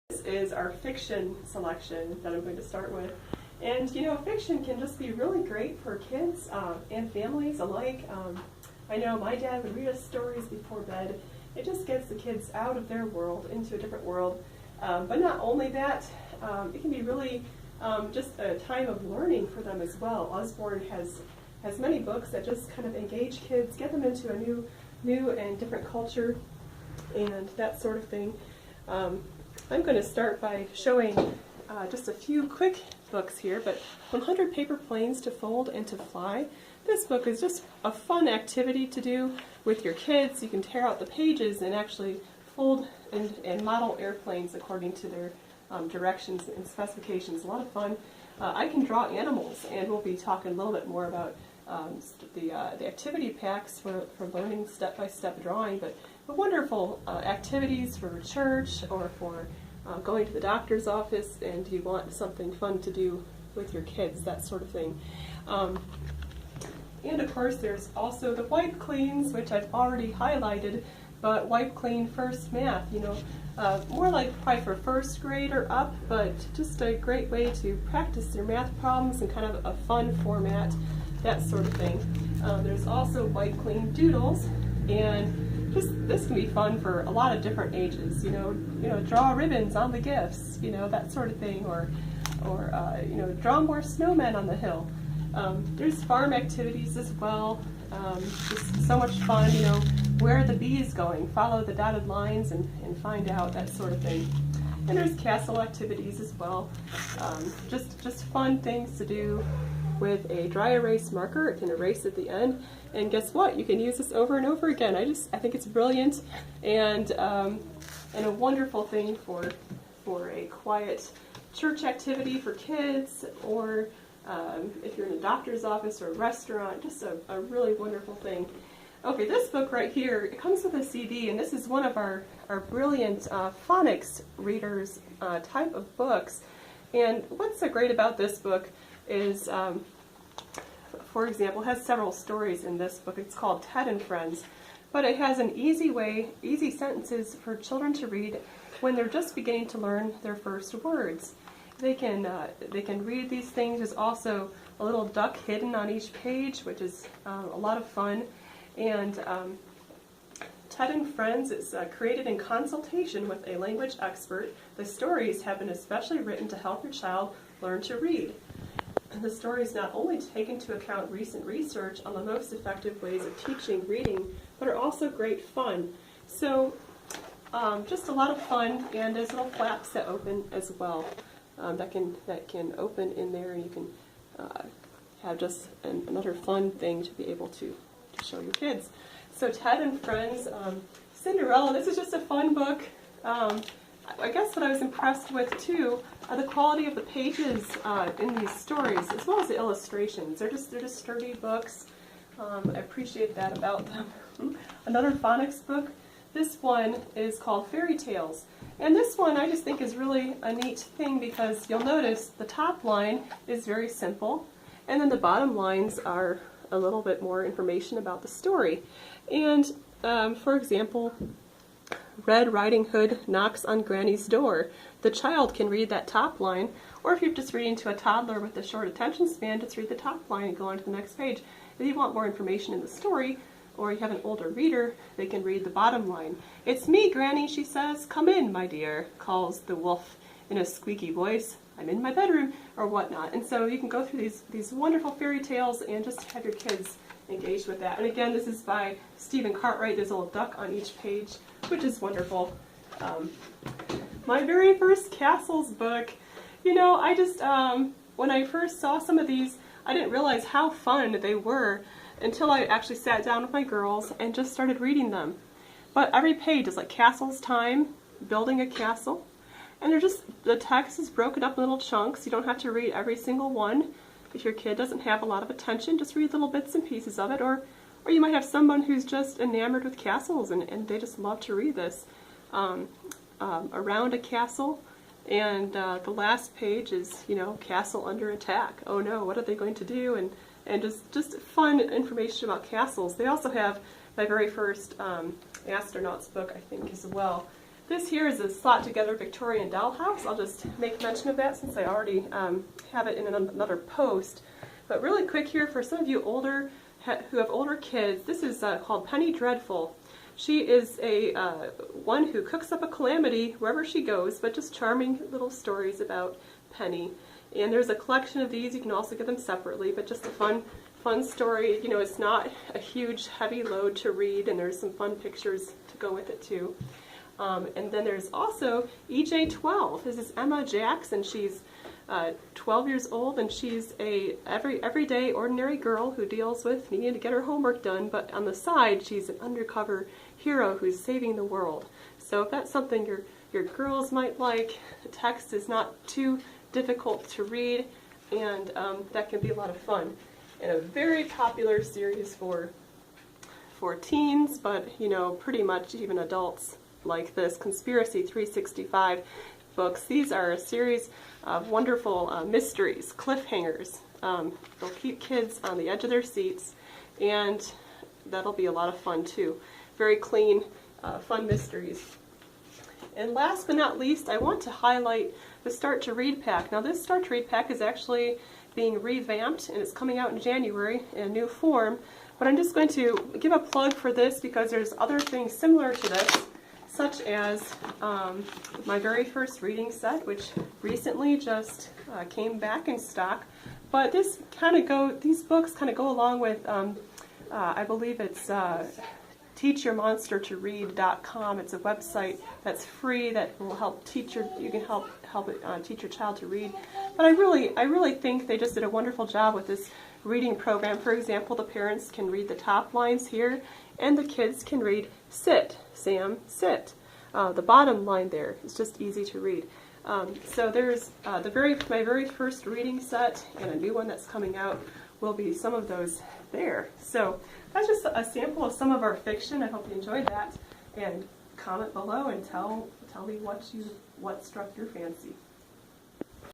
This is our fiction selection that I'm going to start with. And you know, fiction can just be really great for kids and families alike. I know my dad would read us stories before bed. It just gets the kids out of their world into a different world. But not only that, it can be really just a time of learning for them as well. Usborne has many books that just kind of engage kids, get them into a new and different culture and that sort of thing. I'm going to start by showing just a few quick books here, but 100 Paper Planes to Fold and to Fly. This book is just a fun activity to do with your kids. You can tear out the pages and actually fold and model airplanes according to their directions and specifications. A lot of fun. I can draw animals, and we'll be talking a little bit more about the activity packs for learning step-by-step drawing, but wonderful activities for church or for going to the doctor's office and you want something fun to do with your kids, that sort of thing. And of course there's also the Wipe Cleans, which I've already highlighted, but Wipe Clean First Math, you know, more like probably for first grade or up, but just a great way to practice their math problems in kind of a fun format, that sort of thing. There's also Wipe Clean Doodles, and this can be fun for a lot of different ages. You know, draw ribbons on the gifts, you know, that sort of thing, or you know, draw more snowmen on the hill. There's farm activities as well. Just so much fun, you know, where are the bees going? Follow the dotted lines and find out, that sort of thing. And there's castle activities as well. Just fun things to do with a dry erase marker. It can erase at the end, and guess what? You can use this over and over again. I think it's brilliant and a wonderful thing for a quiet church activity for kids, or if you're in a doctor's office or a restaurant. Just a really wonderful thing. Okay, this book right here, it comes with a CD, and this is one of our brilliant phonics readers type of books. And what's so great about this book is, for example, it has several stories in this book. It's called Ted and Friends, but it has an easy sentences for children to read when they're just beginning to learn their first words. They can read these things. There's also a little duck hidden on each page, which is a lot of fun. And Ted and Friends is created in consultation with a language expert. The stories have been especially written to help your child learn to read. And the stories not only take into account recent research on the most effective ways of teaching reading, but are also great fun. So just a lot of fun, and there's little flaps that open as well that can open in there, and you can have just another fun thing to be able to show your kids. So Ted and Friends, Cinderella, this is just a fun book. I guess what I was impressed with too are the quality of the pages in these stories, as well as the illustrations. They're just sturdy books. I appreciate that about them. Another phonics book. This one is called Fairy Tales, and this one I just think is really a neat thing because you'll notice the top line is very simple, and then the bottom lines are a little bit more information about the story. And for example, Red Riding Hood knocks on Granny's door. The child can read that top line, or if you're just reading to a toddler with a short attention span, just read the top line and go on to the next page. If you want more information in the story, or you have an older reader, they can read the bottom line. "It's me, Granny," she says. "Come in, my dear," calls the wolf in a squeaky voice. "I'm in my bedroom," or whatnot. And so you can go through these wonderful fairy tales and just have your kids engaged with that. And again, this is by Stephen Cartwright. There's a little duck on each page, which is wonderful. My very first Castles book, you know, I just, when I first saw some of these, I didn't realize how fun they were until I actually sat down with my girls and just started reading them. But every page is like Castles Time, building a castle, and the text is broken up in little chunks. You don't have to read every single one. If your kid doesn't have a lot of attention, just read little bits and pieces of it, or you might have someone who's just enamored with castles and they just love to read this. Around a castle, and the last page is, you know, castle under attack. Oh no, what are they going to do? And just fun information about castles. They also have my very first astronauts book, I think, as well. This here is a slot together Victorian dollhouse. I'll just make mention of that since I already have it in another post. But really quick here, for some of you older who have older kids, this is called Penny Dreadful. She is a one who cooks up a calamity wherever she goes, but just charming little stories about Penny. And there's a collection of these. You can also get them separately, but just a fun story. You know, it's not a huge, heavy load to read, and there's some fun pictures to go with it too. And then there's also EJ12. This is Emma Jackson. She's 12 years old, and she's a everyday ordinary girl who deals with needing to get her homework done, but on the side she's an undercover hero who's saving the world. So if that's something your girls might like, the text is not too difficult to read, and that can be a lot of fun. And a very popular series for teens, but you know, pretty much even adults like this, Conspiracy 365 books. These are a series of wonderful mysteries, cliffhangers. They'll keep kids on the edge of their seats, and that'll be a lot of fun too. Very clean, fun mysteries. And last but not least, I want to highlight the Start to Read pack. Now this Start to Read pack is actually being revamped, and it's coming out in January in a new form. But I'm just going to give a plug for this because there's other things similar to this, such as my very first reading set, which recently just came back in stock. But these books kind of go along with, I believe it's teachyourmonstertoread.com. It's a website that's free that will help teach you can help teach your child to read. But I really think they just did a wonderful job with this reading program. For example, the parents can read the top lines here, and the kids can read "Sit, Sam, sit." The bottom line there is just easy to read. So there's my very first reading set, and a new one that's coming out will be some of those there. So that's just a sample of some of our fiction. I hope you enjoyed that, and comment below and tell me what struck your fancy.